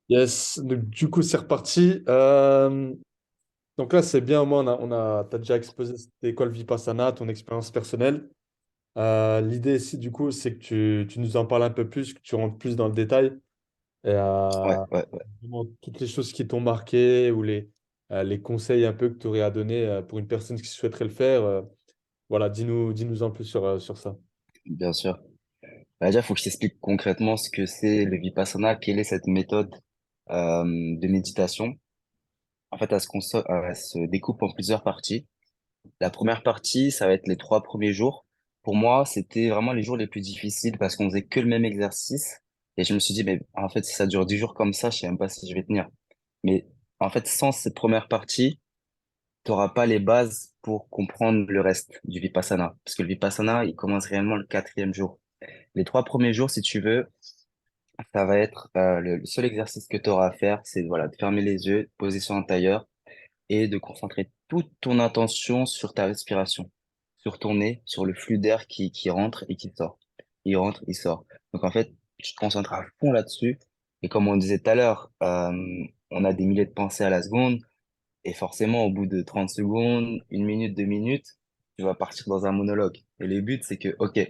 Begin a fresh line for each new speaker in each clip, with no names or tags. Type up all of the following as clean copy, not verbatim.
Yes, donc, du coup, c'est reparti. Donc là, c'est bien, au moins, t'as déjà exposé c'était quoi le Vipassana, ton expérience personnelle. L'idée ici, du coup, c'est que tu nous en parles un peu plus, que tu rentres plus dans le détail et
Ouais, ouais, ouais.
vraiment toutes les choses qui t'ont marqué ou les conseils un peu que tu aurais à donner pour une personne qui souhaiterait le faire. Voilà, dis-nous un peu sur ça.
Bien sûr. Bah, déjà, il faut que je t'explique concrètement ce que c'est le Vipassana, quelle est cette méthode de méditation. En fait, elle se découpe en plusieurs parties. La première partie, ça va être les 3 premiers jours. Pour moi, c'était vraiment les jours les plus difficiles parce qu'on faisait que le même exercice. Et je me suis dit, mais en fait, si ça dure 10 jours comme ça, je sais même pas si je vais tenir. Mais en fait, sans cette première partie, tu n'auras pas les bases pour comprendre le reste du Vipassana. Parce que le Vipassana, il commence réellement le 4e jour. Les 3 premiers jours, si tu veux, ça va être le seul exercice que tu auras à faire, c'est voilà, de fermer les yeux, de poser sur un tailleur et de concentrer toute ton attention sur ta respiration, sur ton nez, sur le flux d'air qui rentre et qui sort. Il rentre, il sort. Donc en fait, tu te concentres à fond là-dessus. Et comme on disait tout à l'heure, on a des milliers de pensées à la seconde. Et forcément, au bout de 30 secondes, 1 minute, 2 minutes, tu vas partir dans un monologue. Et le but, c'est que, OK,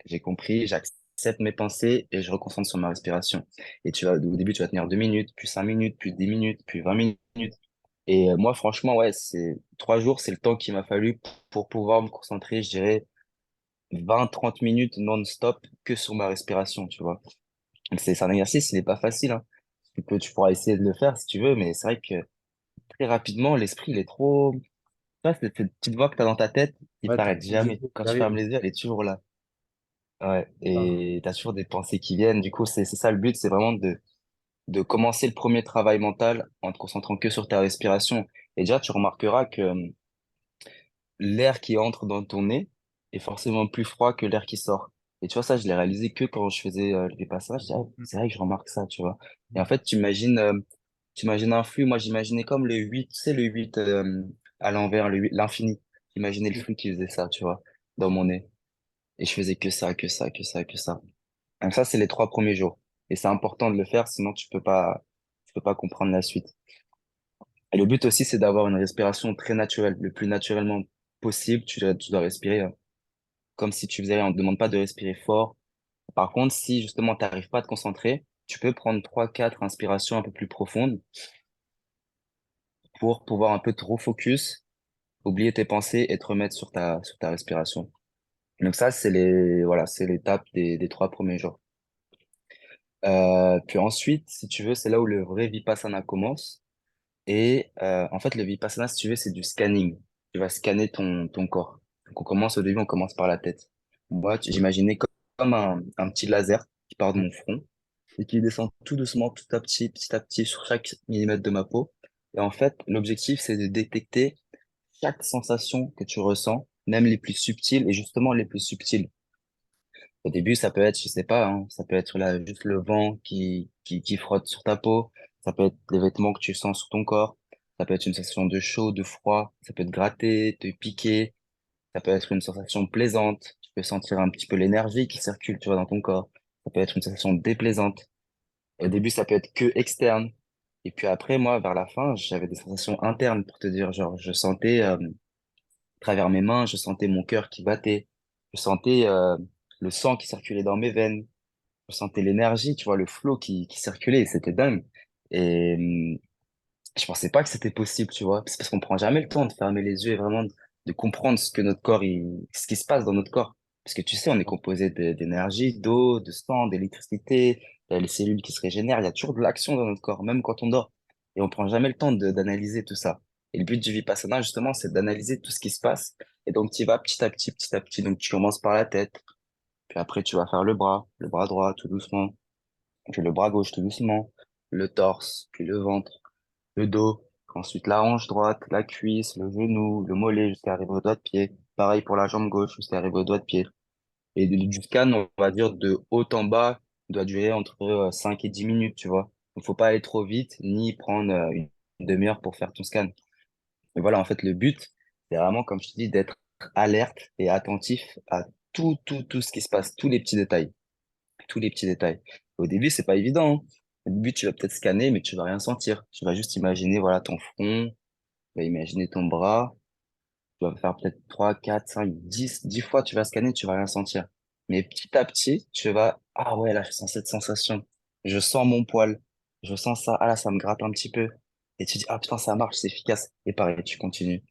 j'ai compris, j'accepte mes pensées et je reconcentre sur ma respiration. Et au début, tu vas tenir 2 minutes, puis 5 minutes, puis 10 minutes, puis 20 minutes. Et moi, franchement, ouais, 3 jours, c'est le temps qu'il m'a fallu pour pouvoir me concentrer, je dirais, 20, 30 minutes non-stop que sur ma respiration, tu vois. Donc, c'est un exercice, il n'est pas facile, hein. Tu pourras essayer de le faire si tu veux, mais c'est vrai que très rapidement, l'esprit, il est trop. Tu vois, cette petite voix que tu as dans ta tête qui
Ouais, t'as
t'arrête
des
jamais.
idées
Quand
qui
tu fermes
arrivent.
les yeux, elle est toujours là. Ouais.
Ah.
Et tu as toujours des pensées qui viennent. Du coup, c'est ça le but, c'est vraiment de commencer le premier travail mental en te concentrant que sur ta respiration. Et déjà, tu remarqueras que l'air qui entre dans ton nez est forcément plus froid que l'air qui sort. Et tu vois, ça, je l'ai réalisé que quand je faisais les passages. Je dis, ah, c'est vrai que je remarque ça, tu vois. Et en fait, tu imagines un flux. Moi, j'imaginais comme le 8 tu sais, le 8 à l'envers, l'infini. J'imaginais le flux qui faisait ça, tu vois, dans mon nez. Et je faisais que ça, que ça, que ça, que ça. Donc ça, c'est les 3 premiers jours. Et c'est important de le faire, sinon tu peux pas comprendre la suite. Et le but aussi, c'est d'avoir une respiration très naturelle, le plus naturellement possible. Tu dois respirer comme si tu faisais rien. On ne te demande pas de respirer fort. Par contre, si justement tu n'arrives pas à te concentrer, tu peux prendre 3, 4 inspirations un peu plus profondes pour pouvoir un peu te refocus, oublier tes pensées et te remettre sur ta respiration. Donc ça, voilà, c'est l'étape des 3 premiers jours. Puis ensuite, si tu veux, c'est là où le vrai Vipassana commence. Et en fait, le Vipassana, si tu veux, c'est du scanning. Tu vas scanner ton corps. Donc au début, on commence par la tête. Moi, j'imaginais comme un petit laser qui part de mon front et qui descend tout doucement, petit à petit, sur chaque millimètre de ma peau. Et en fait, l'objectif, c'est de détecter chaque sensation que tu ressens, même les plus subtiles et justement les plus subtiles. Au début, ça peut être, je sais pas, hein, ça peut être là, juste le vent qui frotte sur ta peau. Ça peut être les vêtements que tu sens sur ton corps. Ça peut être une sensation de chaud, de froid. Ça peut te gratter, te piquer. Ça peut être une sensation plaisante. Tu peux sentir un petit peu l'énergie qui circule, tu vois, dans ton corps. Ça peut être une sensation déplaisante. Au début, ça peut être que externe. Et puis après, moi, vers la fin, j'avais des sensations internes pour te dire, genre, je sentais, à travers mes mains, je sentais mon cœur qui battait. Je sentais, le sang qui circulait dans mes veines. Je sentais l'énergie, tu vois, le flow qui circulait, et c'était dingue. Et je pensais pas que c'était possible, tu vois. C'est parce qu'on prend jamais le temps de fermer les yeux et vraiment de comprendre ce que notre corps, ce qui se passe dans notre corps. Parce que tu sais, on est composé d'énergie, d'eau, de sang, d'électricité, il y a les cellules qui se régénèrent, il y a toujours de l'action dans notre corps, même quand on dort. Et on prend jamais le temps d'analyser tout ça. Et le but du Vipassana, justement, c'est d'analyser tout ce qui se passe. Et donc, tu y vas petit à petit, petit à petit. Donc, tu commences par la tête, puis après, tu vas faire le bras droit, tout doucement, puis le bras gauche, tout doucement, le torse, puis le ventre, le dos, ensuite la hanche droite, la cuisse, le genou, le mollet, jusqu'à arriver au doigt de pied. Pareil pour la jambe gauche, jusqu'à arriver au doigt de pied. Et du scan, on va dire de haut en bas, il doit durer entre 5 et 10 minutes, tu vois. Il faut pas aller trop vite, ni prendre une demi-heure pour faire ton scan. Et voilà, en fait, le but, c'est vraiment, comme je te dis, d'être alerte et attentif à tout ce qui se passe, tous les petits détails. Tous les petits détails. Au début, c'est pas évident, hein. Au début, tu vas peut-être scanner, mais tu vas rien sentir. Tu vas juste imaginer, voilà, ton front, tu vas imaginer ton bras. Tu vas faire peut-être 3 4 5 10 fois, tu vas scanner, tu vas rien sentir. Mais petit à petit, tu vas, ah ouais, là, je sens cette sensation. Je sens mon poil. Je sens ça. Ah là, ça me gratte un petit peu. Et tu dis, ah putain, ça marche, c'est efficace. Et pareil, tu continues.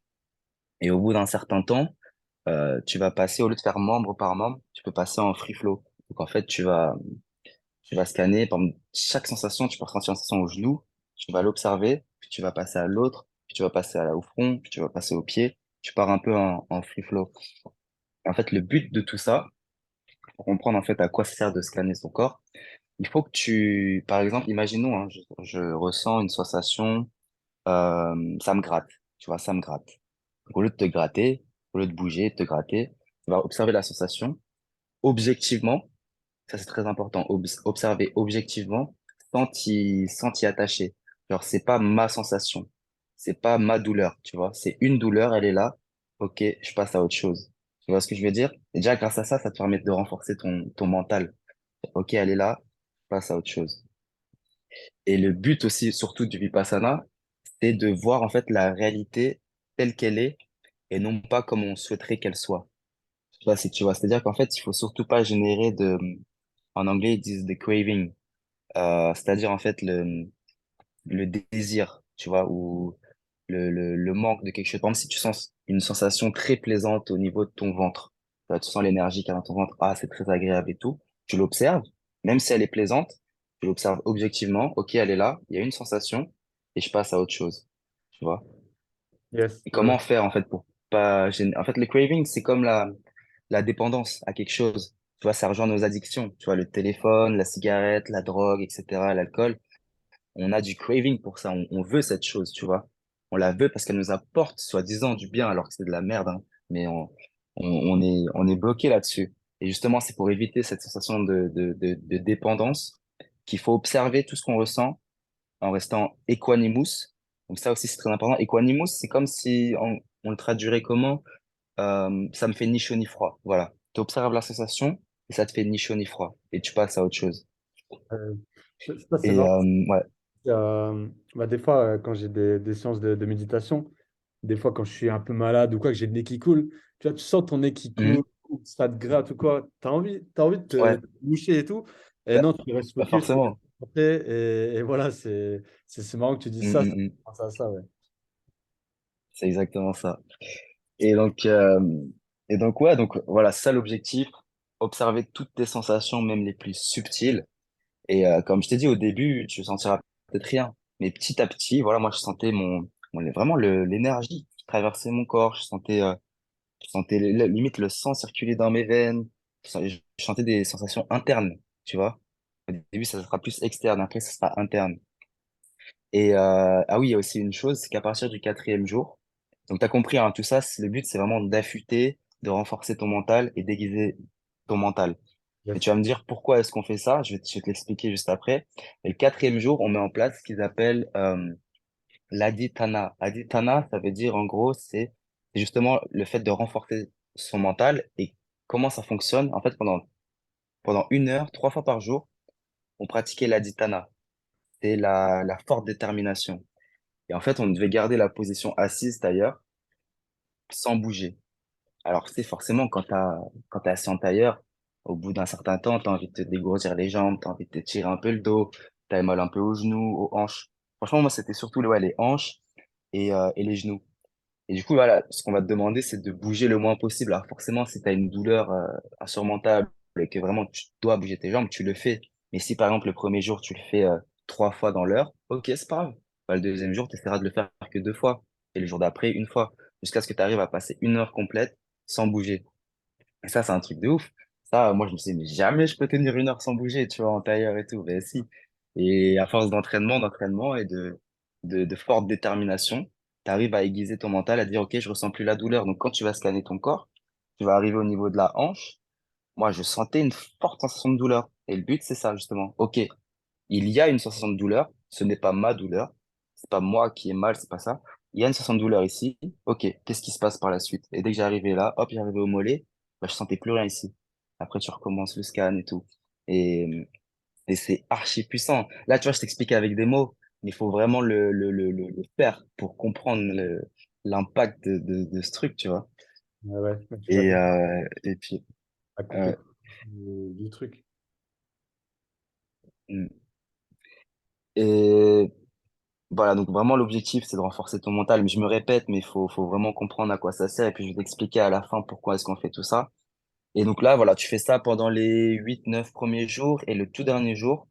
Et au bout d'un certain temps, tu vas passer, au lieu de faire membre par membre, tu peux passer en free flow. Donc en fait, tu vas scanner, par exemple, chaque sensation, tu peux ressentir une sensation au genou, tu vas l'observer, puis tu vas passer à l'autre, puis tu vas passer au front, puis tu vas passer au pied, tu pars un peu en free flow. En fait, le but de tout ça, pour comprendre en fait à quoi ça sert de scanner son corps, il faut que par exemple, imaginons, hein, je ressens une sensation, ça me gratte, tu vois, ça me gratte. Donc, au lieu de te gratter, au lieu de bouger, de te gratter, tu vas observer la sensation objectivement. Ça, c'est très important. Observer objectivement sans t'y attacher. Genre, c'est pas ma sensation. C'est pas ma douleur, tu vois. C'est une douleur, elle est là. Ok, je passe à autre chose. Tu vois ce que je veux dire? Et déjà, grâce à ça, ça te permet de renforcer ton mental. Ok, elle est là, je passe à autre chose. Et le but aussi, surtout du Vipassana, c'est de voir en fait la réalité telle qu'elle est et non pas comme on souhaiterait qu'elle soit. Je sais pas si tu vois. C'est-à-dire qu'en fait, il faut surtout pas générer en anglais, ils disent the craving. C'est-à-dire en fait le désir, tu vois, ou le manque de quelque chose. Par exemple, si tu sens une sensation très plaisante au niveau de ton ventre, tu sens l'énergie qu'il y a dans ton ventre, ah, c'est très agréable et tout, tu l'observes, même si elle est plaisante, tu l'observes objectivement, ok, elle est là, il y a une sensation, et je passe à autre chose, tu vois.
Yes.
Et
Ouais.
comment faire en fait pour pas gêner. En fait, le craving, c'est comme la dépendance à quelque chose. Tu vois, ça rejoint nos addictions. Tu vois, le téléphone, la cigarette, la drogue, etc., l'alcool. On a du craving pour ça. On veut cette chose, tu vois. On la veut parce qu'elle nous apporte, soi-disant, du bien, alors que c'est de la merde, hein. Mais on est bloqué là-dessus. Et justement, c'est pour éviter cette sensation de dépendance qu'il faut observer tout ce qu'on ressent en restant equanimous. Donc ça aussi, c'est très important. Equanimous, c'est comme si on le traduirait comment? Ça me fait ni chaud ni froid. Voilà. Tu observes la sensation et ça te fait ni chaud ni froid. Et tu passes à autre chose.
Euh, ça, c'est
Et
marrant.
ouais.
Bah, des fois, quand j'ai des séances de méditation, des fois, quand je suis un peu malade ou quoi, que j'ai le nez qui coule, tu vois, tu sens ton nez qui coule,
Mhm.
ou que ça te gratte ou quoi, t'as envie de
Ouais.
te boucher et tout. Et
Bah,
non, tu restes
bah
focus, tu restes
forcément.
concentré, et voilà, c'est marrant que tu dises ça, ça me fait penser à ça, ouais.
C'est exactement ça. Et donc, ouais, donc voilà, c'est ça l'objectif. Observer toutes tes sensations, même les plus subtiles. Et comme je t'ai dit au début, tu sentiras peut-être rien. Mais petit à petit, voilà, moi, je sentais vraiment l'énergie qui traversait mon corps. Je sentais limite le sang circuler dans mes veines. Je sentais des sensations internes, tu vois. Au début, ça sera plus externe, après, ça sera interne. Et ah oui, il y a aussi une chose, c'est qu'à partir du quatrième jour, donc tu as compris, hein, tout ça, le but, c'est vraiment d'affûter, de renforcer ton mental et d'aiguiser ton mental. Et
Yes.
tu vas me dire pourquoi est-ce qu'on fait ça? Je vais te l'expliquer juste après. Et le quatrième jour, on met en place ce qu'ils appellent l'aditana. Aditana, ça veut dire en gros, c'est justement le fait de renforcer son mental. Et comment ça fonctionne? En fait, pendant 1 heure, 3 fois par jour, on pratiquait l'aditana. C'est la forte détermination. Et en fait, on devait garder la position assise d'ailleurs, sans bouger. Alors, c'est forcément quand t'es assis en tailleur, au bout d'un certain temps, t'as envie de te dégourdir les jambes, t'as envie de te tirer un peu le dos, t'as mal un peu aux genoux, aux hanches. Franchement, moi, c'était surtout ouais, les hanches et les genoux. Et du coup, voilà, ce qu'on va te demander, c'est de bouger le moins possible. Alors, forcément, si t'as une douleur insurmontable et que vraiment tu dois bouger tes jambes, tu le fais. Mais si, par exemple, le premier jour, tu le fais 3 fois dans l'heure, ok, c'est pas grave. Bah, le deuxième jour, tu essaieras de le faire que 2 fois. Et le jour d'après, une fois. Jusqu'à ce que tu arrives à passer 1 heure complète sans bouger. Et ça, c'est un truc de ouf. Ça, moi, je me suis dit, mais jamais je peux tenir 1 heure sans bouger, tu vois, en tailleur et tout. Ben si. Et à force d'entraînement et de forte détermination, tu arrives à aiguiser ton mental, à dire, OK, je ressens plus la douleur. Donc, quand tu vas scanner ton corps, tu vas arriver au niveau de la hanche. Moi, je sentais une forte sensation de douleur. Et le but, c'est ça, justement. OK, il y a une sensation de douleur. Ce n'est pas ma douleur. C'est pas moi qui ai mal, c'est pas ça. Il y a une sensation de douleur ici. OK, qu'est-ce qui se passe par la suite? Et dès que j'arrivais là, hop, j'arrivais au mollet, bah, je sentais plus rien ici. Après, tu recommences le scan et tout. Et Et c'est archi puissant. Là, tu vois, je t'explique avec des mots, mais il faut vraiment le faire pour comprendre l'impact de ce truc, tu vois.
Ouais, ouais, je suis d'accord.
Et puis,
À couper
euh,
du truc.
mm. Et voilà, donc vraiment l'objectif, c'est de renforcer ton mental. Mais je me répète, mais faut vraiment comprendre à quoi ça sert. Et puis, je vais t'expliquer à la fin pourquoi est-ce qu'on fait tout ça. Et donc là, voilà, tu fais ça pendant les 8, 9 premiers jours. Et le tout dernier jour,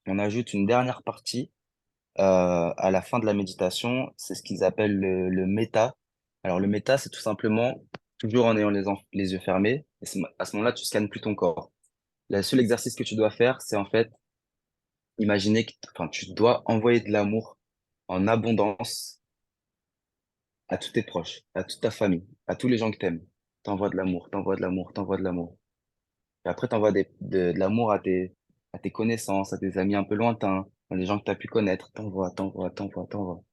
on ajoute une dernière partie à la fin de la méditation. C'est ce qu'ils appellent le méta. Alors, le méta, c'est tout simplement, toujours en ayant les yeux fermés. Et à ce moment-là, tu scannes plus ton corps. Le seul exercice que tu dois faire, c'est en fait, imaginer que, enfin, tu dois envoyer de l'amour en abondance à tous tes proches, à toute ta famille, à tous les gens que t'aimes. T'envoies de l'amour, t'envoies de l'amour, t'envoies de l'amour. Et après, t'envoies de l'amour à tes connaissances, à tes amis un peu lointains, à des gens que tu as pu connaître. T'envoies, t'envoies, t'envoies, t'envoies.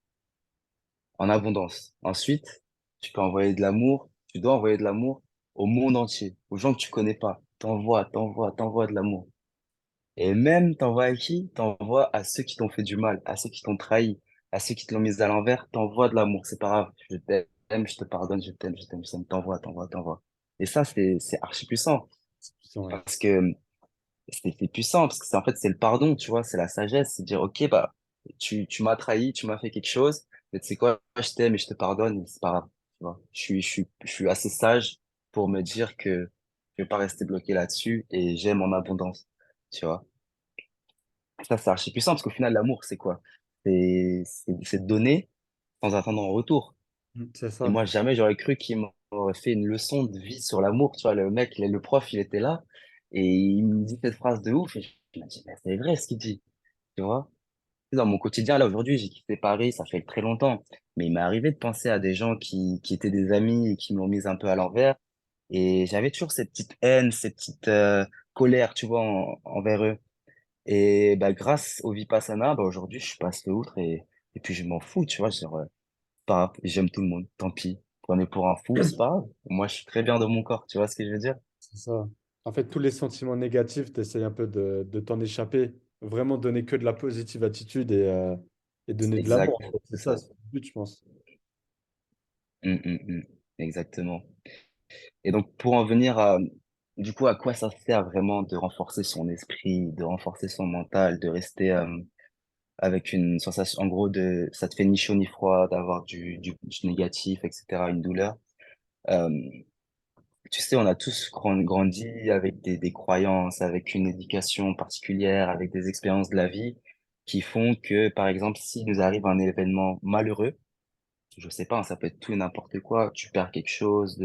En abondance. Ensuite, tu peux envoyer de l'amour, tu dois envoyer de l'amour au monde entier, aux gens que tu connais pas. T'envoies, t'envoies, t'envoies de l'amour. Et même, t'envoies à qui? T'envoies à ceux qui t'ont fait du mal, à ceux qui t'ont trahi, à ceux qui te l'ont mis à l'envers. T'envoies de l'amour, c'est pas grave. Je t'aime, je te pardonne, je t'aime, je t'aime. T'envoies, t'envoies, t'envoies. Et ça, c'est archi puissant.
C'est puissant, ouais.
Parce que c'est puissant parce que c'est en fait c'est le pardon, tu vois, c'est la sagesse, c'est dire ok bah tu m'as trahi, tu m'as fait quelque chose, mais tu sais quoi, je t'aime et je te pardonne, et c'est pas grave, tu vois. Je suis assez sage pour me dire que je vais pas rester bloqué là-dessus et j'aime en abondance, tu vois. Ça c'est archi puissant parce qu'au final l'amour c'est quoi? C'est donner sans attendre en retour.
C'est
Et
ça.
moi jamais j'aurais cru qu'il m'aurait fait une leçon de vie sur l'amour, tu vois, le mec, le prof, il était là et il me dit cette phrase de ouf et je me dis mais c'est vrai ce qu'il dit. Tu vois? Dans mon quotidien, là, aujourd'hui, j'ai quitté Paris, ça fait très longtemps. Mais il m'est arrivé de penser à des gens qui étaient des amis et qui m'ont mis un peu à l'envers. Et j'avais toujours cette petite haine, cette petite colère, tu vois, envers eux. Et bah, grâce au Vipassana, bah, aujourd'hui, je suis passé outre et puis je m'en fous, tu vois. Genre, pas grave, j'aime tout le monde, tant pis. Prenez pour un fou, c'est pas grave. Moi, je suis très bien dans mon corps, tu vois ce que je veux dire?
C'est ça. En fait, tous les sentiments négatifs, tu essayes un peu de t'en échapper. Vraiment donner que de la positive attitude et donner
C'est
de l'amour.
exact,
En fait. C'est
c'est
ça,
ça.
c'est le but, je pense.
Exactement. Et donc, pour en venir à, du coup, à quoi ça sert vraiment de renforcer son esprit, de renforcer son mental, de rester avec une sensation, en gros, ça te fait ni chaud ni froid, d'avoir du négatif, etc., une douleur. Euh, Tu sais, on a tous grandi avec des croyances, avec une éducation particulière, avec des expériences de la vie qui font que, par exemple, s'il nous arrive un événement malheureux, je sais pas, hein, ça peut être tout et n'importe quoi, tu perds quelque chose,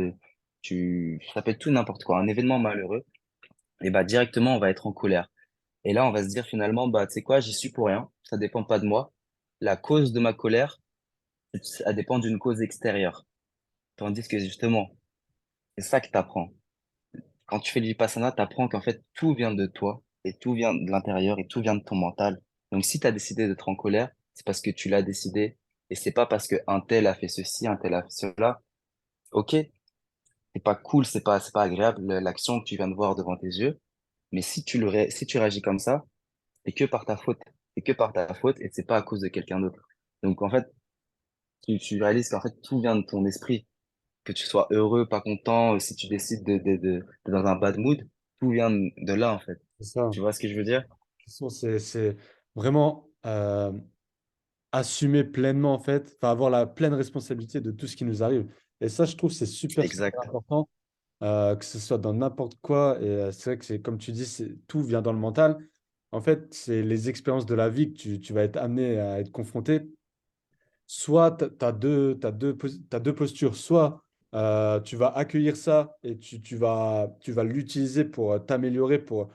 ça peut être tout et n'importe quoi, un événement malheureux, et bah directement on va être en colère. Et là on va se dire finalement bah tu sais quoi, j'y suis pour rien, ça dépend pas de moi. La cause de ma colère, ça dépend d'une cause extérieure. Tandis que justement, c'est ça que t'apprends. Quand tu fais du vipassana, t'apprends qu'en fait tout vient de toi et tout vient de l'intérieur et tout vient de ton mental. Donc si tu as décidé d'être en colère, c'est parce que tu l'as décidé et c'est pas parce que un tel a fait ceci, un tel a fait cela. Ok, c'est pas cool, c'est pas agréable l'action que tu viens de voir devant tes yeux. Mais si tu réagis comme ça, c'est que par ta faute. C'est que par ta faute et c'est pas à cause de quelqu'un d'autre. Donc en fait, tu réalises qu'en fait tout vient de ton esprit. Que tu sois heureux, pas content, si tu décides d'être dans un bad mood, tout vient de là en fait.
C'est ça. De
Tu vois ce que je veux dire?
toute façon, c'est vraiment assumer pleinement, en fait, enfin, avoir la pleine responsabilité de tout ce qui nous arrive. Et ça, je trouve, c'est super, super
Exact.
important, que ce soit dans n'importe quoi. Et c'est vrai que c'est, comme tu dis, tout vient dans le mental. En fait, c'est les expériences de la vie que tu vas être amené à être confronté. Soit tu as t'as deux postures. Soit tu vas accueillir ça et tu vas l'utiliser pour t'améliorer, pour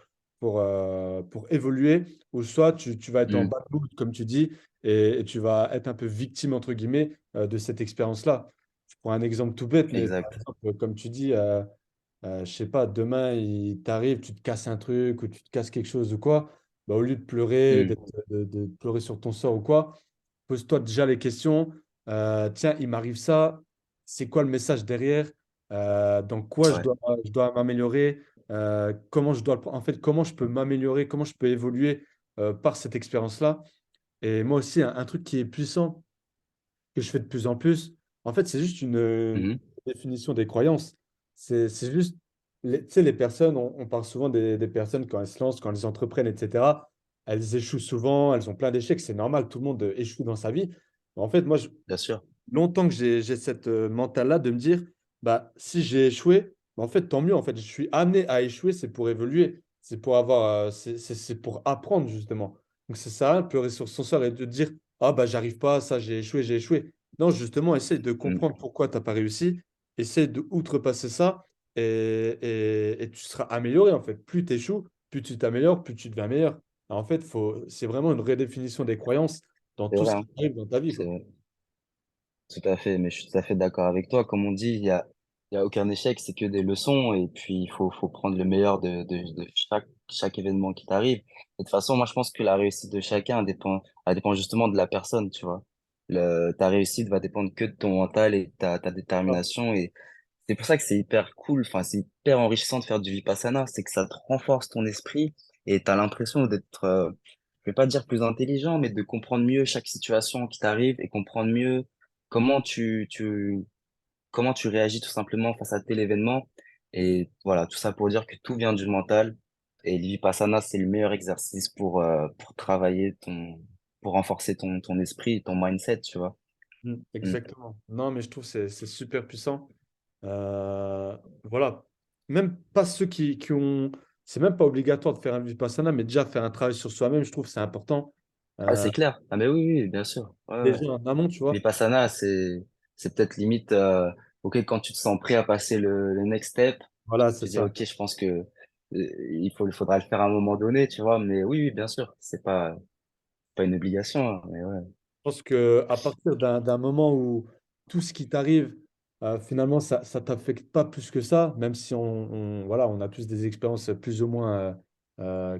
évoluer. Ou soit tu vas être en
Hmm,
bad mood, comme tu dis, et tu vas être un peu victime, entre guillemets, de cette expérience-là. Je prends un exemple tout bête, mais par
exact.
exemple, comme tu dis, je sais pas, demain, il t'arrive, tu te casses un truc ou tu te casses quelque chose ou quoi, bah, au lieu de pleurer,
Hmm,
de pleurer sur ton sort ou quoi, pose-toi déjà les questions. Tiens, il m'arrive ça. C'est quoi le message derrière? Dans quoi
ouais.
je dois m'améliorer? comment je dois en fait, comment je peux m'améliorer, comment je peux évoluer par cette expérience-là. Et moi aussi, un truc qui est puissant, que je fais de plus en plus, en fait, c'est juste une
Mhm.
définition des croyances. C'est juste, tu sais, les personnes, on parle souvent des personnes quand elles se lancent, quand elles entreprennent, etc. Elles échouent souvent, elles ont plein d'échecs, c'est normal, tout le monde échoue dans sa vie. En fait, moi,
Bien sûr.
longtemps que j'ai cette mentale-là de me dire, bah, si j'ai échoué, bah, en fait, tant mieux. En fait, je suis amené à échouer, c'est pour évoluer, c'est pour avoir, c'est pour apprendre, justement. Donc, c'est ça, pleurer sur son sort et de dire, ah, bah, j'arrive pas à ça, j'ai échoué, j'ai échoué. Non, justement, essaye de
Mm.
comprendre pourquoi tu n'as pas réussi, essaye de outrepasser ça et tu seras amélioré, en fait. Plus tu échoues, plus tu t'améliores, plus tu deviens meilleur. Alors, en fait, c'est vraiment une redéfinition des croyances dans
C'est
tout
vrai,
ce
hein.
qui arrive dans ta vie,
C'est
quoi.
vrai. Tout à fait, mais je suis tout à fait d'accord avec toi. Comme on dit, il y a aucun échec, c'est que des leçons. Et puis, faut prendre le meilleur de chaque événement qui t'arrive. Et de toute façon, moi, je pense que la réussite de chacun elle dépend justement de la personne, tu vois. Ta réussite va dépendre que de ton mental et de ta
Ah,
détermination. Et c'est pour ça que c'est hyper cool, enfin, c'est hyper enrichissant de faire du Vipassana. C'est que ça te renforce ton esprit et tu as l'impression d'être, je vais pas dire plus intelligent, mais de comprendre mieux chaque situation qui t'arrive et comprendre mieux comment comment tu réagis tout simplement face à tel événement. Et voilà, tout ça pour dire que tout vient du mental. Et le Vipassana, c'est le meilleur exercice pour travailler pour renforcer ton esprit, ton mindset, tu vois. Mm.
exactement. Non, mais je trouve que c'est super puissant. Voilà. Même pas ceux qui ont. C'est même pas obligatoire de faire un Vipassana, mais déjà faire un travail sur soi-même, je trouve que c'est important.
Ah,
Euh,
c'est clair. Ah, mais oui, oui, bien sûr. Ouais, ouais.
déjà en amont, tu vois.
Vipassana, c'est peut-être limite, ok, quand tu te sens prêt à passer le next step,
Voilà, c'est
tu dis,
ça.
ok, je pense que il faudra le faire à un moment donné, tu vois. Mais oui, oui, bien sûr, c'est pas une obligation, hein, mais ouais.
Je pense qu'à partir d'un moment où tout ce qui t'arrive, finalement, ça ne t'affecte pas plus que ça, même si voilà, on a tous des expériences plus ou moins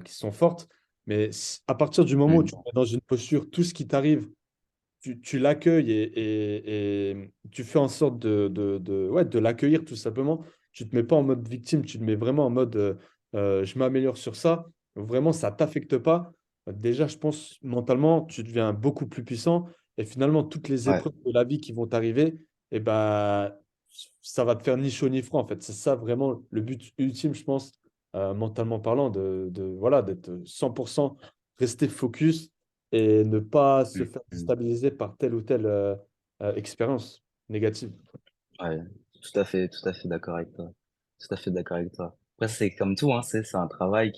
qui sont fortes. Mais à partir du moment où tu
Mm.
es dans une posture, tout ce qui t'arrive, tu l'accueilles et tu fais en sorte ouais, de l'accueillir tout simplement. Tu ne te mets pas en mode victime, tu te mets vraiment en mode je m'améliore sur ça. Vraiment, ça ne t'affecte pas. Déjà, je pense mentalement, tu deviens beaucoup plus puissant et finalement, toutes les
Ouais,
épreuves de la vie qui vont t'arriver, eh ben, ça va te faire ni chaud ni froid en fait. C'est ça vraiment le but ultime, je pense, mentalement parlant, voilà, d'être 100% rester focus et ne pas se
mm,
faire
mm.
déstabiliser par telle ou telle expérience négative.
Ouais, tout à fait d'accord avec toi. Tout à fait d'accord avec toi. Après, c'est comme tout, hein, c'est un travail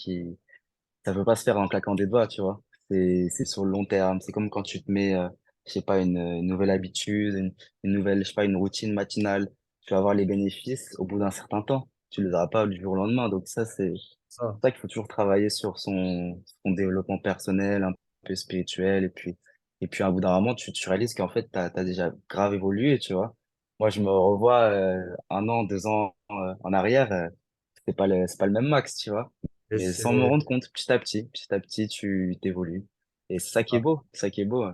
ça peut pas se faire en claquant des doigts, tu vois. C'est sur le long terme. C'est comme quand tu te mets, je sais pas, une nouvelle habitude, une nouvelle, je sais pas, une routine matinale. Tu vas avoir les bénéfices au bout d'un certain temps. Tu les auras pas du jour au lendemain. Donc ça, c'est
Ça,
ça qu'il faut toujours travailler sur son développement personnel, un peu spirituel. Et puis à un bout d'un moment, tu réalises qu'en fait, t'as déjà grave évolué, tu vois. Moi, je me revois, un an, 2 ans, en arrière, c'est pas le même max, tu vois.
et
Mais sans me
c'est
rendre compte, petit à petit, tu t'évolues. Et c'est ça qui est
ah,
beau, c'est ça qui est beau. Ouais.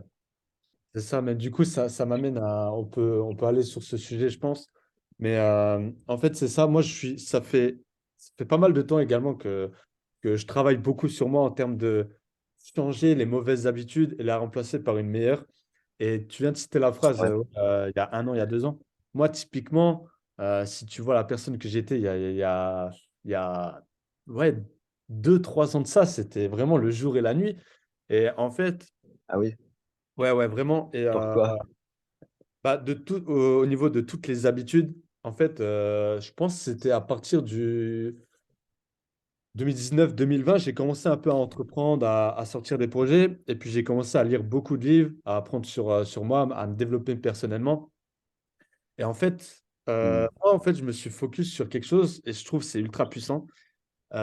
c'est ça, mais du coup, ça m'amène à. On peut aller sur ce sujet, je pense. Mais en fait, c'est ça. Moi, ça fait pas mal de temps également que je travaille beaucoup sur moi en termes de changer les mauvaises habitudes et la remplacer par une meilleure. Et tu viens de citer la phrase
Ouais.
il y a un an, il y a 2 ans. Moi, typiquement, si tu vois la personne que j'étais il y a ouais, 2, 3 ans de ça, c'était vraiment le jour et la nuit. Et en fait,
Ah oui,
ouais, ouais, vraiment. Et
pourquoi?
bah, au niveau de toutes les habitudes, en fait, je pense que c'était à partir du 2019-2020, j'ai commencé un peu à entreprendre, à sortir des projets. Et puis, j'ai commencé à lire beaucoup de livres, à apprendre sur moi, à me développer personnellement. Et en fait,
Hmm.
moi, en fait, je me suis focus sur quelque chose et je trouve que c'est ultra puissant. Et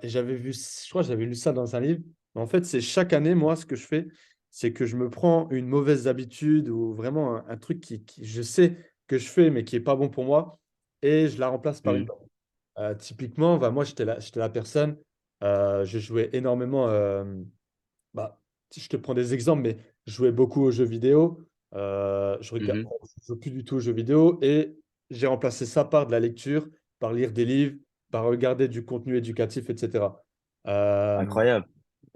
je crois que j'avais lu ça dans un livre. Mais en fait, c'est chaque année, moi, ce que je fais, c'est que je me prends une mauvaise habitude ou vraiment un truc je sais que je fais, mais qui est pas bon pour moi, et je la remplace par une
Hmm.
bonne. Typiquement, bah, moi, j'étais la personne, je jouais énormément. Bah, si je te prends des exemples, mais je jouais beaucoup aux jeux vidéo.
Mhm.
Je joue plus du tout aux jeux vidéo et j'ai remplacé ça par de la lecture, par lire des livres. bah, regarder du contenu éducatif, etc. Euh,
Incroyable,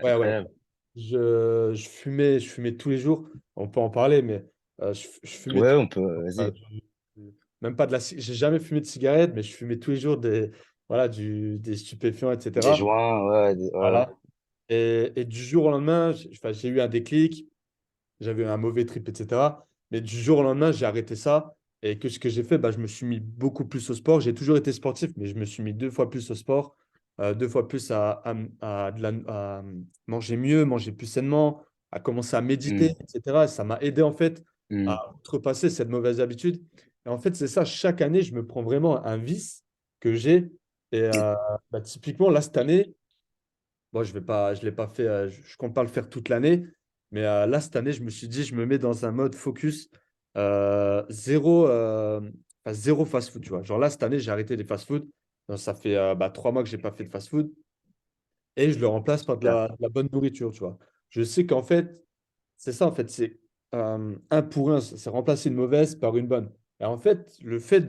ouais, ouais.
incroyable.
Je fumais tous les jours. On peut en parler, mais je fumais
Ouais,
tous
on
les
peut,
jours.
vas-y.
Même pas de la... J'ai jamais fumé de cigarette, mais je fumais tous les jours voilà, des stupéfiants,
Des
etc.
joints, ouais, ouais.
Voilà. Et du jour au lendemain, enfin, j'ai eu un déclic. J'avais eu un mauvais trip, etc. Mais du jour au lendemain, j'ai arrêté ça. Et que ce que j'ai fait, bah, je me suis mis beaucoup plus au sport. J'ai toujours été sportif, mais je me suis mis deux fois plus au sport, deux fois plus à manger mieux, manger plus sainement, à commencer à méditer,
Hmm,
etc. Et ça m'a aidé en fait à
hmm.
outrepasser cette mauvaise habitude. Et en fait, c'est ça, chaque année, je me prends vraiment un vice que j'ai. Et bah, typiquement, là, cette année, bon, je l'ai pas fait, je compte pas le faire toute l'année, mais là, cette année, je me suis dit, je me mets dans un mode focus, zéro, enfin, zéro fast-food, tu vois. Genre là, cette année, j'ai arrêté les fast-food. Donc, ça fait bah, 3 mois que j'ai pas fait de fast-food et je le remplace par
Super.
de la bonne nourriture, tu vois. Je sais qu'en fait, c'est ça, en fait, c'est un pour un, c'est remplacer une mauvaise par une bonne. Et en fait, le fait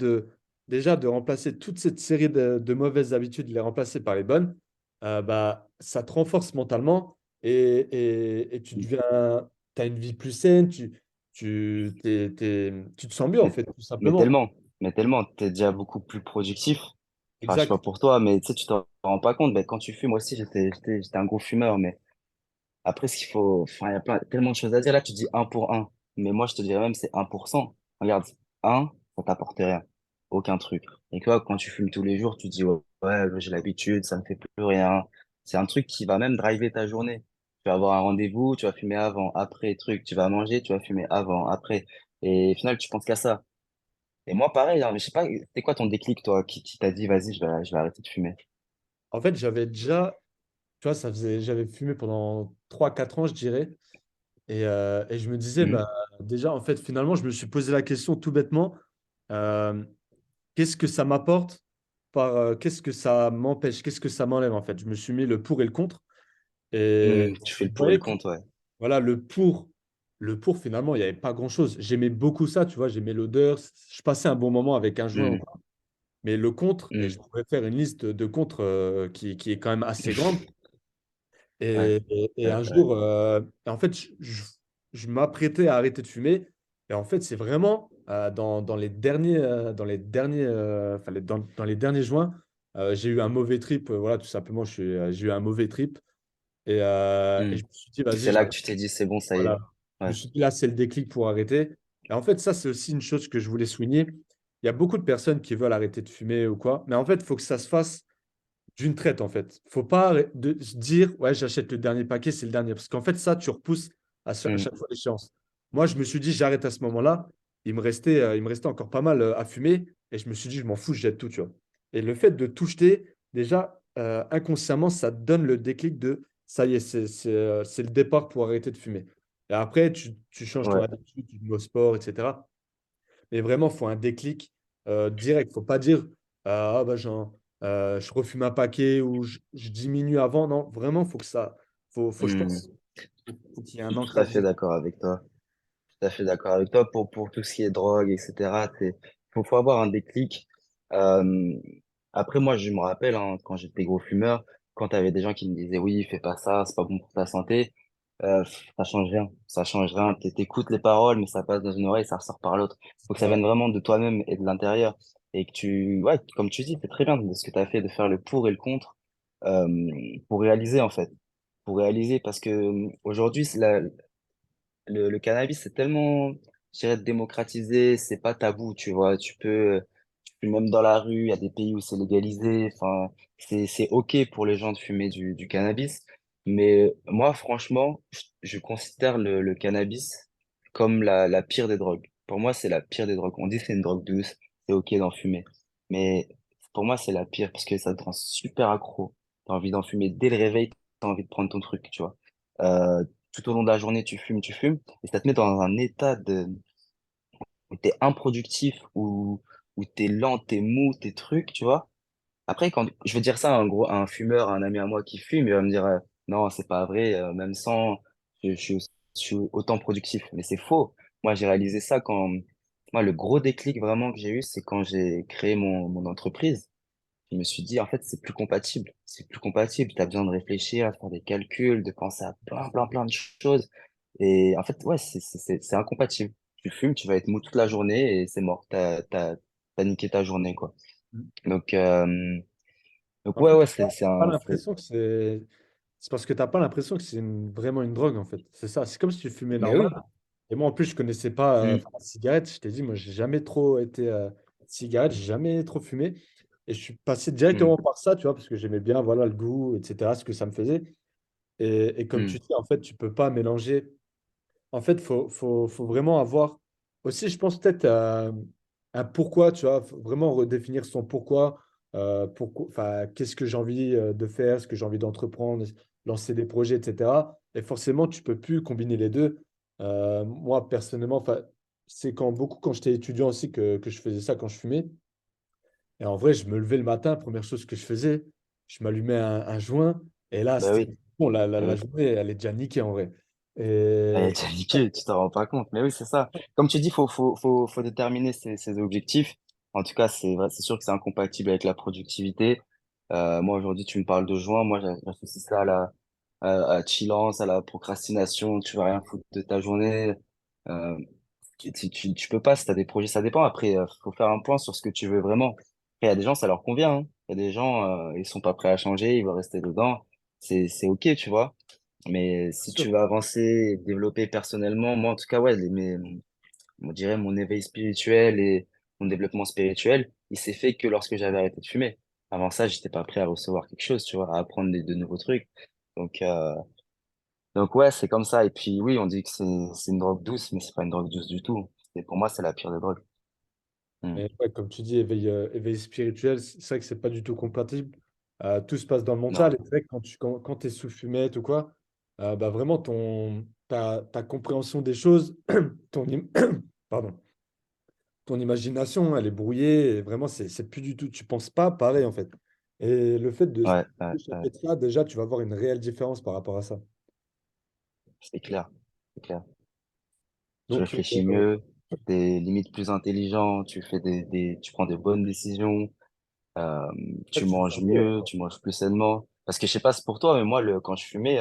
déjà de remplacer toute cette série de mauvaises habitudes, de les remplacer par les bonnes, bah, ça te renforce mentalement et tu deviens, tu as une vie plus saine, tu te sens mieux, en
Mais,
fait, tout
mais
simplement.
tellement, mais tellement, t'es déjà beaucoup plus productif. Enfin, je sais pas
Exact.
pour toi, mais tu sais, tu t'en rends pas compte. Ben, quand tu fumes, moi aussi, j'étais un gros fumeur, mais après, ce qu'il faut, enfin, il y a tellement de choses à dire. Là, tu dis un pour un. Mais moi, je te dirais même, c'est 1%. Regarde, un, ça t'apporte rien. Aucun truc. Et toi, quand tu fumes tous les jours, tu dis, ouais, ouais, j'ai l'habitude, ça me fait plus rien. C'est un truc qui va même driver ta journée. Tu vas avoir un rendez-vous, tu vas fumer avant, après, truc. Tu vas manger, tu vas fumer avant, après. Et au final, tu penses qu'à ça. Et moi, pareil, hein, mais je sais pas, c'est quoi ton déclic, toi, qui t'a dit, vas-y, je vais arrêter de fumer?
En fait, j'avais déjà, tu vois, j'avais fumé pendant 3 4 ans, je dirais. Et je me disais,
Hmm,
bah, déjà, en fait, finalement, je me suis posé la question tout bêtement, euh, qu'est-ce que ça m'apporte qu'est-ce que ça m'empêche, qu'est-ce que ça m'enlève, en fait. Je me suis mis le pour et le contre. Et
Tu fais
je
le pour et le
voyais que,
contre, ouais.
voilà, finalement, il n'y avait pas grand-chose. J'aimais beaucoup ça, tu vois, j'aimais l'odeur. Je passais un bon moment avec un joint ou
Hmm,
quoi. Mais le contre, et je
hmm,
pourrais faire une liste de contre qui est quand même assez grande.
ouais,
Et
ouais,
un
ouais.
jour, en fait, je m'apprêtais à arrêter de fumer. Et en fait, c'est vraiment enfin, dans les derniers joints, j'ai eu un mauvais trip. Voilà, tout simplement, j'ai eu un mauvais trip. Et
Hmm.
je me suis dit,
Et
vas-y,
c'est là que
j'arrête.
tu t'es dit, c'est bon, ça y est.
Voilà. Je me
Ouais.
suis dit, là, c'est le déclic pour arrêter. Et en fait, ça, c'est aussi une chose que je voulais souligner. Il y a beaucoup de personnes qui veulent arrêter de fumer ou quoi. Mais en fait, il faut que ça se fasse d'une traite, en fait. Faut pas se dire, ouais, j'achète le dernier paquet, c'est le dernier. Parce qu'en fait, ça, tu repousses à
Hmm.
chaque fois l'échéance. Moi, je me suis dit, j'arrête à ce moment-là. Il me restait encore pas mal à fumer. Et je me suis dit, je m'en fous, je jette tout, tu vois. Et le fait de tout jeter, déjà, inconsciemment, ça te donne le déclic de, ça y est, c'est le départ pour arrêter de fumer. Et après, tu changes ton
Ouais.
habitude, tu te mets au sport, etc. Mais vraiment, il faut un déclic direct. Il ne faut pas dire ah, bah, je refume un paquet ou je diminue avant. Non, vraiment, je
Hmm.
pense, faut qu'il y ait un
Tout à
ancrage
fait
direct.
d'accord avec toi. Tout à fait d'accord avec toi. Pour tout ce qui est drogue, etc., faut avoir un déclic. Euh, Après, moi, je me rappelle, hein, quand j'étais gros fumeur, quand tu avais des gens qui me disaient, oui, fais pas ça, c'est pas bon pour ta santé, ça change rien. Ça change rien. T'écoutes les paroles, mais ça passe dans une oreille, ça ressort par l'autre. Faut que ça
Ouais.
vienne vraiment de toi-même et de l'intérieur. Et que ouais, comme tu dis, c'est très bien de ce que tu as fait, de faire le pour et le contre, euh, pour réaliser, en fait. Pour réaliser, parce que aujourd'hui, le cannabis, c'est tellement, je dirais, démocratisé, c'est pas tabou, tu vois. Tu peux même dans la rue, il y a des pays où c'est légalisé. Enfin, c'est OK pour les gens de fumer du cannabis. Mais moi, franchement, je considère le cannabis comme la pire des drogues. Pour moi, c'est la pire des drogues. On dit que c'est une drogue douce, c'est OK d'en fumer. Mais pour moi, c'est la pire parce que ça te rend super accro. T'as envie d'en fumer dès le réveil, t'as envie de prendre ton truc, tu vois. Tout au long de la journée, tu fumes, et ça te met dans un état où t'es improductif, où t'es lent, t'es mou, t'es trucs, tu vois. Après, quand je vais dire ça à un fumeur, à un ami à moi qui fume, il va me dire, non, c'est pas vrai, même sans, je suis autant productif. Mais c'est faux. Moi, j'ai réalisé ça moi, le gros déclic vraiment que j'ai eu, c'est quand j'ai créé mon entreprise. je me suis dit, en fait, c'est plus compatible. C'est plus compatible. Tu as besoin de réfléchir, à faire des calculs, de penser à plein de choses. Et en fait, ouais, c'est incompatible. Tu fumes, tu vas être mou toute la journée et c'est mort. T'as niqué ta journée, quoi.
Mm.
Donc,
En fait,
ouais,
t'as pas l'impression que c'est parce que t'as pas l'impression que c'est vraiment une drogue, en fait. C'est ça. C'est comme si tu fumais
mais
normal.
oui.
Et moi, en plus, je connaissais pas
Mm,
enfin, la cigarette. Je t'ai dit, moi, j'ai jamais trop été cigarette, j'ai jamais trop fumé. Et je suis passé
mm,
directement par ça, tu vois, parce que j'aimais bien, voilà, le goût, etc., ce que ça me faisait. Et comme tu
mm,
dis, en fait, tu peux pas mélanger. En fait, faut vraiment avoir aussi, je pense, peut-être un pourquoi, tu vois, faut vraiment redéfinir son pourquoi, enfin, qu'est-ce que j'ai envie de faire, ce que j'ai envie d'entreprendre, lancer des projets, etc. Et forcément, tu peux plus combiner les deux. Moi, personnellement, enfin, c'est quand j'étais étudiant aussi que je faisais ça quand je fumais. Et en vrai, je me levais le matin, première chose que je faisais, je m'allumais un joint. Et là,
bah
c'était
oui,
bon, la, la,
bah
la
oui.
journée, elle est déjà niquée en vrai.
Eh,
Et
t'as niqué, tu t'en rends pas compte. Mais oui, c'est ça. Comme tu dis, faut déterminer ses objectifs. En tout cas, c'est vrai, c'est sûr que c'est incompatible avec la productivité. Moi, aujourd'hui, tu me parles de joint. Moi, j'associe ça à chillance, à la procrastination. Tu vas rien foutre de ta journée. Euh, tu peux pas si t'as des projets. Ça dépend. Après, faut faire un point sur ce que tu veux vraiment. Après, il y a des gens, ça leur convient, hein. Il y a des gens, ils sont pas prêts à changer. Ils veulent rester dedans. C'est OK, tu vois. Mais si tu
sûr.
veux avancer et te développer personnellement, moi en tout cas, ouais, on dirait mon éveil spirituel et mon développement spirituel, il s'est fait que lorsque j'avais arrêté de fumer. Avant ça, j'étais pas prêt à recevoir quelque chose, tu vois, à apprendre de nouveaux trucs. Donc, euh, donc ouais, c'est comme ça. Et puis oui, on dit que c'est une drogue douce, mais c'est pas une drogue douce du tout. Et pour moi, c'est la pire des drogues. Hmm.
Mais ouais, comme tu dis, éveil spirituel, c'est vrai que c'est pas du tout compatible. Tout se passe dans le mental.
Non,
Et c'est vrai que quand tu es sous fumette ou quoi, bah vraiment, ta compréhension des choses, ton, im- pardon, ton imagination, elle est brouillée. Et vraiment, c'est plus du tout. Tu penses pas pareil, en fait. Et le fait de
ouais,
s'échapper de ça, déjà, tu vas voir une réelle différence par rapport à ça.
c'est clair, c'est clair. Tu
Donc,
réfléchis mieux, t'es limite plus intelligent, tu fais tu prends des bonnes décisions. Euh, tu
tu deviens
manges
mieux.
mieux, tu manges plus sainement. Parce que je sais pas, c'est pour toi, mais moi, quand je fumais,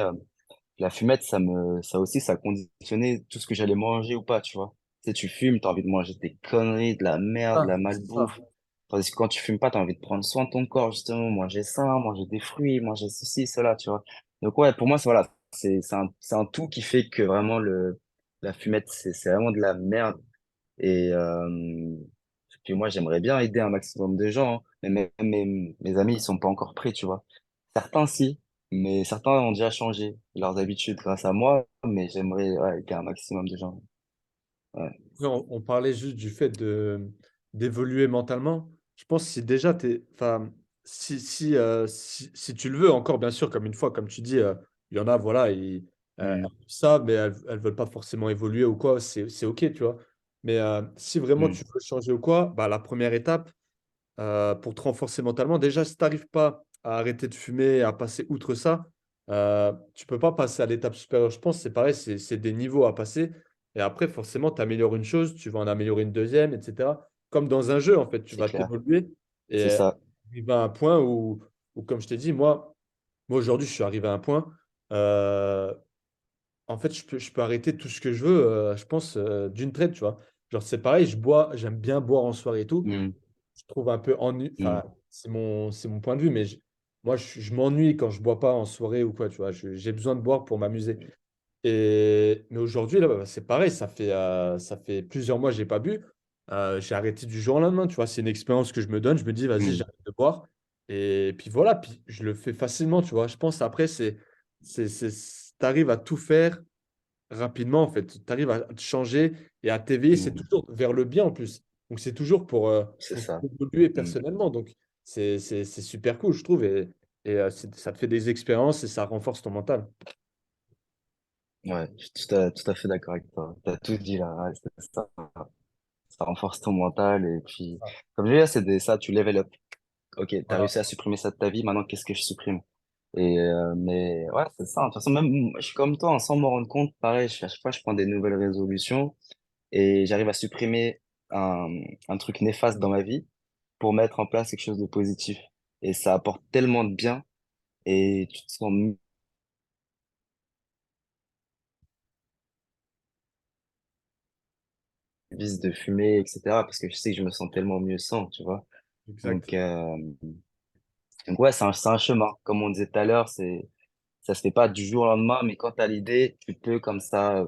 la fumette, ça aussi, ça conditionnait tout ce que j'allais manger ou pas, tu vois. Tu sais, tu fumes, t'as envie de manger des conneries, de la merde, de
Ah,
la
c'est ça.
malbouffe. Tandis que quand tu fumes pas, t'as envie de prendre soin de ton corps, justement, manger sain, manger des fruits, manger ceci, cela, tu vois. Donc ouais, pour moi, voilà, c'est un tout qui fait que vraiment la fumette, c'est vraiment de la merde. Et puis moi, j'aimerais bien aider un maximum de gens, hein. Mais même mes amis, ils sont pas encore prêts, tu vois. Certains, si, mais certains ont déjà changé leurs habitudes grâce à moi, mais j'aimerais ouais, aider un maximum de gens. Ouais.
Oui, on parlait juste du fait d'évoluer mentalement. Je pense que si déjà enfin, si tu le veux encore, bien sûr, comme une fois, comme tu dis, il y en a, voilà, elles
Mm,
font ça, mais elles veulent pas forcément évoluer ou quoi, c'est OK, tu vois. Mais si vraiment
mm,
tu veux changer ou quoi, bah, la première étape, pour te renforcer mentalement. Déjà, si tu n'arrives pas à arrêter de fumer, à passer outre ça, tu peux pas passer à l'étape supérieure. Je pense que c'est pareil, c'est des niveaux à passer. Et après, forcément, tu améliores une chose, tu vas en améliorer une deuxième, etc. Comme dans un jeu, en fait, tu
c'est
vas
clair.
t'évoluer
C'est
et
ça.
arriver à un point où, comme je t'ai dit, moi aujourd'hui, je suis arrivé à un point. euh, En fait, je peux arrêter tout ce que je veux, je pense, d'une traite, tu vois. Genre, c'est pareil, j'aime bien boire en soirée et tout.
Mm,
Je trouve un peu ennuyeux.
mm,
Enfin, c'est mon point de vue, mais moi, je m'ennuie quand je bois pas en soirée ou quoi, tu vois. J'ai besoin de boire pour m'amuser. Mais aujourd'hui, là, bah, c'est pareil, ça fait plusieurs mois que j'ai pas bu. J'ai arrêté du jour au lendemain, tu vois. C'est une expérience que je me donne. Je me dis, vas-y,
mm,
j'arrête de boire. Et puis voilà, puis je le fais facilement, tu vois. Je pense après, tu arrives à tout faire rapidement, en fait. Tu arrives à te changer et à t'éveiller. C'est
mm.
toujours vers le bien en plus. Donc, c'est toujours
C'est
pour
ça.
évoluer
Mm.
personnellement. Donc, c'est super cool, je trouve. Et ça te fait des expériences et ça renforce ton mental.
Ouais, je suis tout à fait d'accord avec toi. T'as tout dit là. Ouais, c'est ça. Ça renforce ton mental et puis, comme je dis, là, ça, tu level up. Ok, t'as
Voilà.
réussi à supprimer ça de ta vie, maintenant qu'est-ce que je supprime? Mais ouais, c'est ça. De toute façon, même moi, je suis comme toi, hein, sans m'en rendre compte, pareil, à chaque fois, je prends des nouvelles résolutions et j'arrive à supprimer un, un truc néfaste dans ma vie pour mettre en place quelque chose de positif. et ça apporte tellement de bien et tu te sens mieux vis de fumer, etc. Parce que je sais que je me sens tellement mieux sans, tu vois.
Exact.
Donc, ouais, c'est un chemin. Comme on disait tout à l'heure, ça se fait pas du jour au lendemain, mais quand tu as l'idée, tu peux comme ça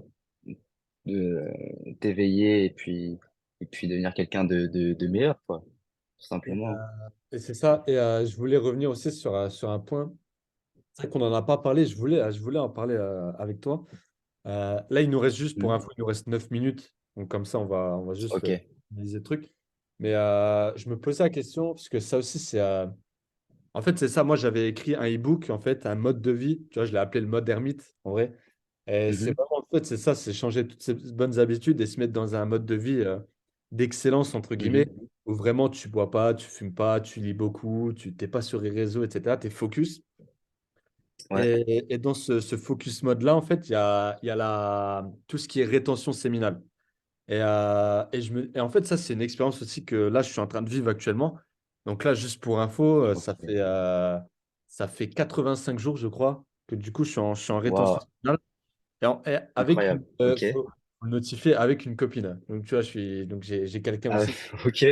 t'éveiller et puis devenir quelqu'un de meilleur, quoi, tout
Et,
simplement.
et c'est ça. Et je voulais revenir aussi sur un point. C'est vrai qu'on n'en a pas parlé. Je voulais en parler avec toi. Là, il nous reste juste, pour
Hmm.
info, il nous reste 9 minutes. Donc, comme ça, on va juste
Ok.
analyser le truc. Mais je me posais la question, parce que ça aussi, c'est. En fait, c'est ça. Moi, j'avais écrit un e-book, en fait, un mode de vie. Tu vois, je l'ai appelé le mode ermite, en vrai. Et c'est
Mhm.
vraiment, en fait, c'est ça, c'est changer toutes ces bonnes habitudes et se mettre dans un mode de vie d'excellence, entre guillemets,
Mhm.
où vraiment tu bois pas, tu fumes pas, tu lis beaucoup, tu t'es pas sur les réseaux, etc. Tu es focus.
Ouais.
Et dans ce focus mode-là, en fait, il y a tout ce qui est rétention séminale. Et en fait, ça, c'est une expérience aussi que là, je suis en train de vivre actuellement. Donc là, juste pour info,
Ok.
ça fait 85 jours, je crois, que du coup, je suis en rétention
Waouh.
séminale. Et avec
Incroyable. Ok.
faut le notifier avec une copine. Donc, tu vois, donc j'ai quelqu'un
Ah,
aussi.
ok.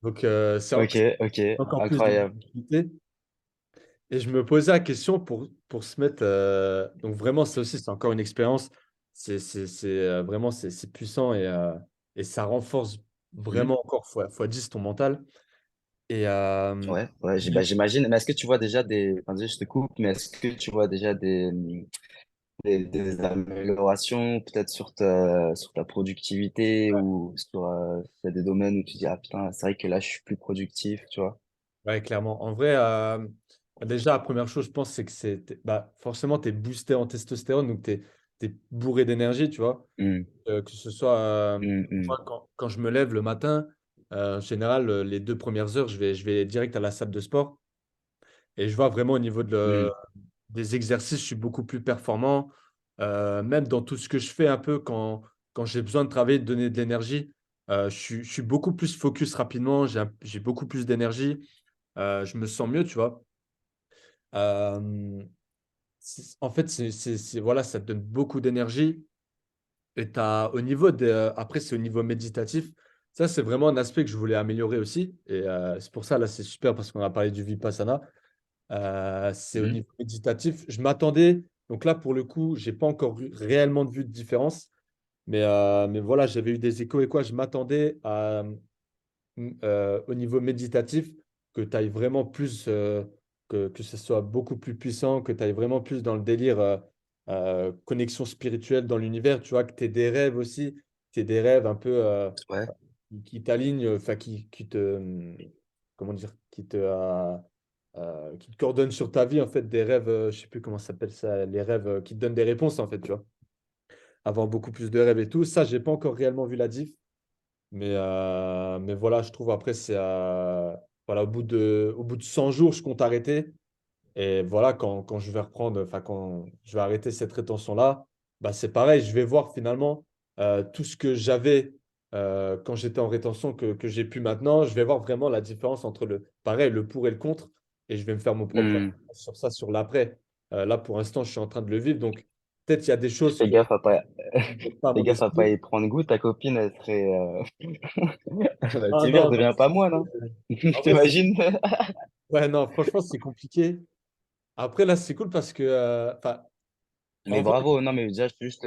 Donc,
Ok. Ok.
c'est encore plus de
Incroyable.
difficulté. Et je me posais la question pour se mettre. Donc, vraiment, ça aussi, c'est encore une expérience. Vraiment, c'est puissant et ça renforce
Mhm.
vraiment encore fois 10 ton mental. Et
Ouais. Ouais. Bah, j'imagine. Mais est-ce que tu vois déjà des. Enfin, désolé, je te coupe, mais est-ce que tu vois déjà des améliorations peut-être sur ta productivité ou s'il y a des domaines où tu dis, ah putain, c'est vrai que là, je suis plus productif, tu vois.
ouais, clairement. En vrai, déjà, la première chose, je pense, c'est que bah, forcément, tu es boosté en testostérone, donc tu es bourré d'énergie, tu vois.
Hmm.
Que ce soit
Hmm. Hmm.
moi, quand je me lève le matin, en général, les 2 premières heures, je vais direct à la salle de sport. Et je vois vraiment au niveau
Hmm.
des exercices, je suis beaucoup plus performant. Même dans tout ce que je fais un peu quand j'ai besoin de travailler, de donner de l'énergie, je suis beaucoup plus focus rapidement, j'ai beaucoup plus d'énergie, je me sens mieux, tu vois. Euh, En fait, voilà, ça te donne beaucoup d'énergie. Et au niveau après, c'est au niveau méditatif. Ça, c'est vraiment un aspect que je voulais améliorer aussi. Et c'est pour ça, là, c'est super parce qu'on a parlé du Vipassana. C'est au
Mhm.
niveau méditatif. Je m'attendais, donc là, pour le coup, j'ai pas encore réellement vu de différence. Mais voilà, j'avais eu des échos et quoi. Je m'attendais à, au niveau méditatif, que tu ailles vraiment plus, que ce soit beaucoup plus puissant, que tu ailles vraiment plus dans le délire connexion spirituelle dans l'univers, tu vois, que tu aies des rêves aussi, tu aies des rêves un peu
Ouais.
qui t'alignent, enfin, qui te, comment dire, qui te coordonnent sur ta vie, en fait, des rêves, je sais plus comment ça s'appelle ça, les rêves qui te donnent des réponses, en fait, tu vois. Avoir beaucoup plus de rêves et tout. Ça, j'ai pas encore réellement vu la diff. Mais voilà, je trouve après, voilà, au bout de 100 jours, je compte arrêter. Et voilà, quand je vais reprendre, enfin, quand je vais arrêter cette rétention-là, bah, c'est pareil, je vais voir finalement tout ce que j'avais quand j'étais en rétention que j'ai pu maintenant. Je vais voir vraiment la différence entre pareil, le pour et le contre. Et je vais me faire mon propre avis
Hmm.
sur ça, sur l'après. Là, pour l'instant, je suis en train de le vivre. Donc, peut-être il y a des choses
Fais
que
gaffe à pas,
je ne pas à
fais
mon
gaffe à pas
esprit.
y prendre goût. Ta copine, elle serait, elle va te
Ah
dire,
non, non,
deviens pas moi, non?
en vrai,
T'imagines?
ouais, non, franchement, c'est compliqué. Après, là, c'est cool parce que, enfin,
Mais
en vrai,
bravo, non, mais déjà, juste,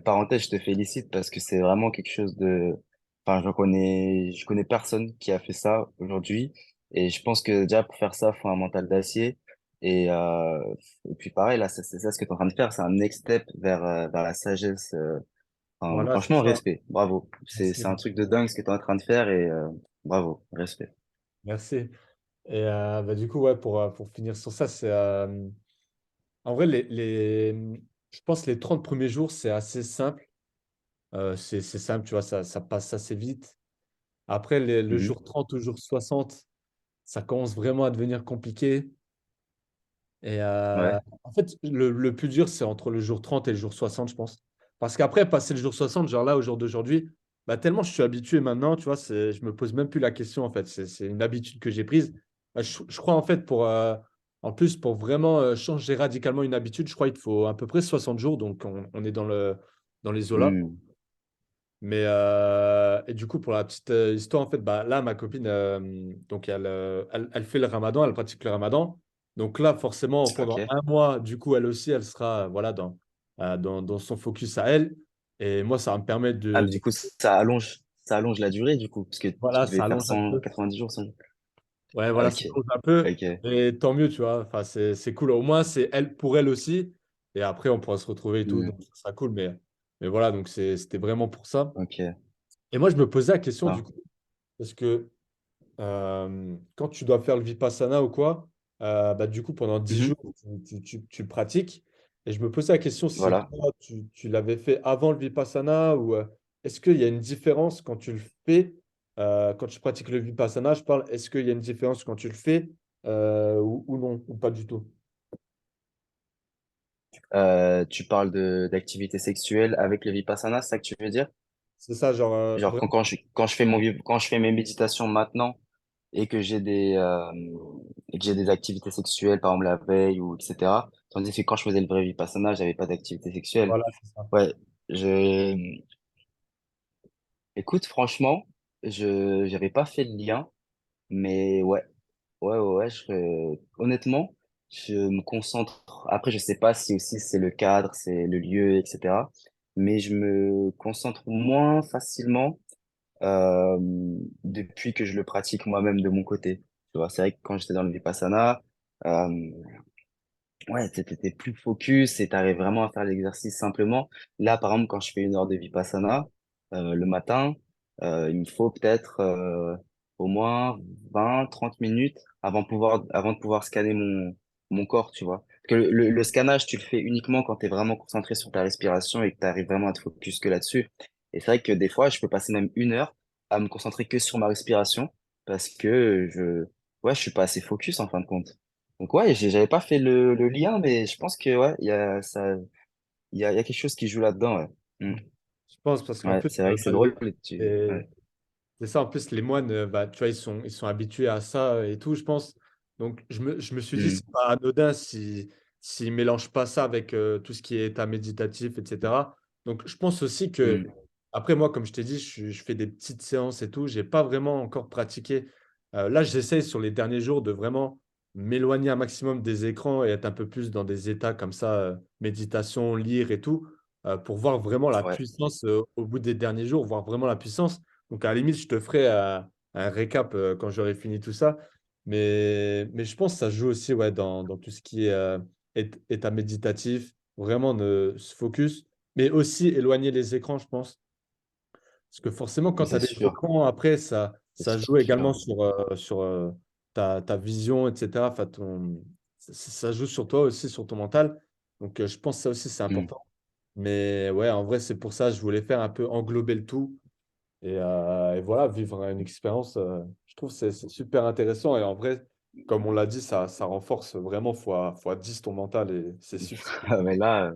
parenthèse, je te félicite parce que c'est vraiment quelque chose de, enfin, je connais personne qui a fait ça aujourd'hui. Et je pense que déjà, pour faire ça, faut un mental d'acier. Et puis pareil, là, c'est ça ce que tu es en train de faire, c'est un next step vers la sagesse. Enfin,
voilà, c'est
franchement,
ça.
respect, bravo.
Merci,
C'est un
merci.
truc de dingue ce que tu es en train de faire et bravo, respect.
Merci. Et bah, du coup, ouais, pour finir sur ça, en vrai, je pense que les 30 premiers jours, c'est assez simple. C'est simple, tu vois, ça passe assez vite. Après, le
Mhm.
jour 30 au jour 60, ça commence vraiment à devenir compliqué. Et
Ouais.
en fait, le plus dur, c'est entre le jour 30 et le jour 60, je pense. Parce qu'après, passer le jour 60, genre là, au jour d'aujourd'hui, bah, tellement je suis habitué maintenant, tu vois, je me pose même plus la question, en fait. C'est une habitude que j'ai prise. Je crois en fait en plus pour vraiment changer radicalement une habitude, je crois qu'il te faut à peu près 60 jours, donc on est dans les eaux là.
Hmm.
Mais et du coup pour la petite histoire en fait, bah là ma copine donc elle fait le Ramadan, elle pratique le Ramadan. Donc là forcément pendant
Ok.
un mois, du coup elle aussi elle sera voilà dans son focus à elle. Et moi ça va me permettre
Ah, mais du coup, ça allonge la durée, du coup, parce que tu
voilà
devais
ça
faire
allonge un peu.
190 jours sans...
Ouais, voilà, ça
Ok,
change un peu.
ok,
Et tant mieux, tu vois. Enfin, c'est cool. Au moins, c'est elle pour elle aussi. Et après, on pourra se retrouver et tout.
hmm,
Donc, ça sera cool. Mais voilà, donc c'était vraiment pour ça.
ok,
Et moi, je me posais la question, du
ça.
coup, parce que quand tu dois faire le Vipassana ou quoi, bah, du coup, pendant 10
Mhm.
jours, tu le pratiques. Et je me posais la question si
Voilà.
toi, tu l'avais fait avant le Vipassana ou est-ce qu'il y a une différence quand tu le fais, quand tu pratiques le Vipassana, je parle, est-ce qu'il y a une différence quand tu le fais ou non, ou pas du tout?
Tu parles d'activité sexuelle avec le Vipassana, c'est ça que tu veux dire?
C'est ça, genre,
Genre, quand je fais quand je fais mes méditations maintenant et que et que j'ai des activités sexuelles, par exemple la veille ou etc. Tandis que quand je faisais le vrai Vipassana, j'avais pas d'activité sexuelle.
voilà, c'est ça.
Ouais, je, écoute, franchement, j'avais pas fait le lien, mais ouais, honnêtement, je me concentre. Après, je sais pas si aussi c'est le cadre, c'est le lieu, etc. Mais je me concentre moins facilement euh, depuis que je le pratique moi-même de mon côté. Tu vois, c'est vrai que quand j'étais dans le Vipassana, euh, ouais, t'es plus focus et t'arrives vraiment à faire l'exercice simplement. Là, par exemple, quand je fais une heure de Vipassana, le matin, il me faut peut-être au moins 20 30 minutes avant de pouvoir scanner mon corps, tu vois. Parce que le scannage, tu le fais uniquement quand tu es vraiment concentré sur ta respiration et que tu arrives vraiment à te focus que là-dessus. Et c'est vrai que des fois, je peux passer même une heure à me concentrer que sur ma respiration parce que ouais, je suis pas assez focus en fin de compte. Donc ouais, j'avais pas fait le lien, mais je pense que ouais, il y a quelque chose qui joue là-dedans, ouais. Mm.
Je pense parce qu'en
Ouais,
plus,
c'est vrai que c'est drôle.
et-
Ouais.
c'est ça, en plus, les moines, bah, tu vois, ils sont habitués à ça et tout, je pense. Donc, je me suis dit,
Mm,
c'est pas anodin s'ils mélangent pas ça avec tout ce qui est état méditatif, etc. Donc, je pense aussi que,
mm,
après, moi, comme je t'ai dit, je fais des petites séances et tout. J'ai pas vraiment encore pratiqué. Là, j'essaie sur les derniers jours de vraiment m'éloigner un maximum des écrans et être un peu plus dans des états comme ça, méditation, lire et tout, pour voir vraiment la
ouais,
puissance au bout des derniers jours, voir vraiment la puissance. Donc, à la limite, je te ferai un récap quand j'aurai fini tout ça. Mais je pense que ça joue aussi ouais, dans tout ce qui est état méditatif, vraiment de se focus, mais aussi éloigner les écrans, je pense. Parce que forcément, quand tu as
c'est
des
sûr,
écrans, après,
c'est
ça joue également
sûr.
sur ta vision, etc. Enfin, ça joue sur toi aussi, sur ton mental. Donc, je pense que ça aussi, c'est
Mm.
important. Mais ouais, en vrai, c'est pour ça que je voulais faire un peu englober le tout. Et voilà, vivre une expérience, je trouve que c'est super intéressant. Et en vrai, comme on l'a dit, ça renforce vraiment fois 10 ton mental et c'est super.
Mais là,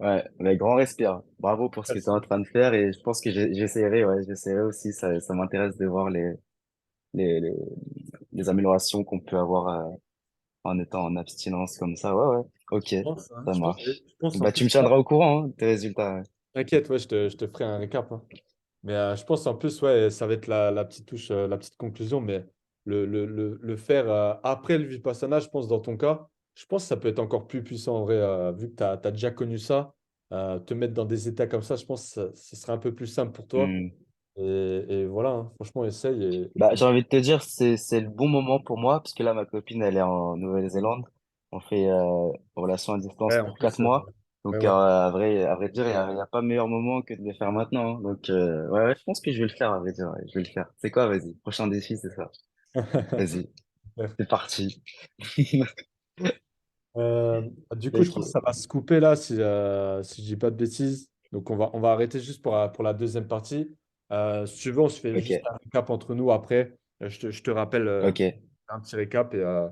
ouais, mais grand respire. Bravo pour ce que tu es en
Merci.
train de faire et je pense que j'essaierai, ouais, j'essaierai aussi. Ça m'intéresse de voir les, les, les améliorations qu'on peut avoir en étant en abstinence comme ça. Ouais, ouais, ok,
Je pense, hein,
ça marche.
je pense en
Bah, tu me
plus,
tiendras au courant, hein, des résultats. Ouais.
t'inquiète, ouais, je te ferai un récap, hein. Mais je pense en plus, ouais, ça va être la petite touche, la petite conclusion. Mais le faire après le Vipassana, je pense, dans ton cas, je pense que ça peut être encore plus puissant en vrai, vu que tu as déjà connu ça. Te mettre dans des états comme ça, je pense que ce serait un peu plus simple pour toi.
Hmm.
Et voilà, hein, franchement, essaye.
Bah, j'ai envie de te dire, c'est le bon moment pour moi, parce que là, ma copine, elle est en Nouvelle-Zélande. On fait relation à distance
Ouais, en
pour quatre
plus,
mois.
ouais,
Donc,
ouais.
à vrai dire, il y a pas meilleur moment que de le faire maintenant, hein. Donc, ouais, je pense que je vais le faire, à vrai dire. Ouais, je vais le faire. C'est quoi, vas-y. Prochain défi, c'est ça. Vas-y, c'est parti.
Euh, du coup, je pense que
Ok,
ça va se couper là, si je dis pas de bêtises. Donc, on va arrêter juste pour la deuxième partie. Si tu veux, on se fait juste
ok,
un récap entre nous après. Je te rappelle
ok.
un petit récap et